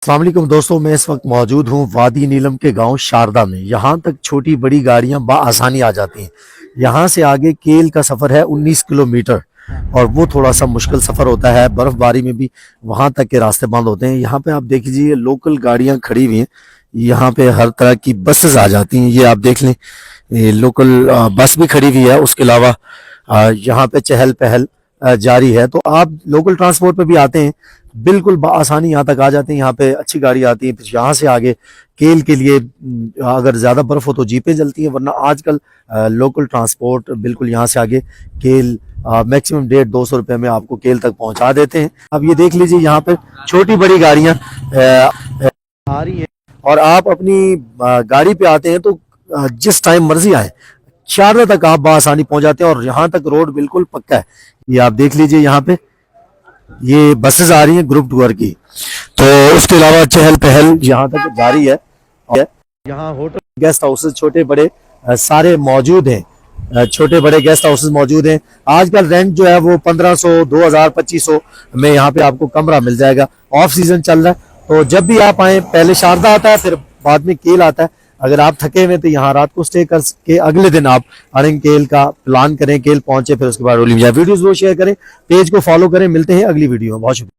अस्सलाम वालेकुम दोस्तों, मैं इस वक्त मौजूद हूँ वादी नीलम के गांव शारदा में। यहाँ तक छोटी बड़ी गाड़ियाँ आसानी आ जाती हैं। यहाँ से आगे केल का सफ़र है 19 किलोमीटर और वो थोड़ा सा मुश्किल सफ़र होता है। बर्फ़बारी में भी वहाँ तक के रास्ते बंद होते हैं। यहाँ पे आप देख लीजिए लोकल गाड़ियाँ खड़ी हुई हैं। यहाँ पे हर तरह की बसेस आ जाती हैं। ये आप देख लें, ये लोकल बस भी खड़ी हुई है। उसके अलावा यहाँ पे चहल पहल जारी है। तो आप लोकल ट्रांसपोर्ट पे भी आते हैं, बिल्कुल आसानी यहाँ तक आ जाते हैं। यहाँ पे अच्छी गाड़ी आती है। फिर यहाँ से आगे केल के लिए अगर ज़्यादा बर्फ़ हो तो जीपें चलती हैं, वरना आजकल लोकल ट्रांसपोर्ट बिल्कुल यहाँ से आगे केल मैक्सिमम 150-200 रुपये में आपको केल तक पहुँचा देते हैं। अब ये देख लीजिए, यहाँ पे छोटी बड़ी गाड़ियाँ आ रही हैं और आप अपनी गाड़ी पे आते हैं तो जिस टाइम मर्जी आए, शारदा तक आप आसानी पहुंच जाते हैं। और यहाँ तक रोड बिल्कुल पक्का है। ये आप देख लीजिए, यहाँ पे ये बसेस आ रही हैं ग्रुप टूर की। तो उसके अलावा चहल पहल यहाँ तक जारी है। और यहाँ होटल गेस्ट हाउसेस छोटे बड़े सारे मौजूद हैं। छोटे बड़े गेस्ट हाउसेस मौजूद हैं। आजकल रेंट जो है वो 1500, 2000, 2500 में यहाँ पे आपको कमरा मिल जाएगा। ऑफ सीजन चल रहा है, तो जब भी आप आए, पहले शारदा आता है, फिर बाद में केल आता है। अगर आप थके हुए तो यहाँ रात को स्टे करके अगले दिन आप अरंग केल का प्लान करें, केल पहुंचे, फिर उसके बाद रोलिंग वीडियोस वो शेयर करें, पेज को फॉलो करें। मिलते हैं अगली वीडियो में। बहुत शुक्रिया।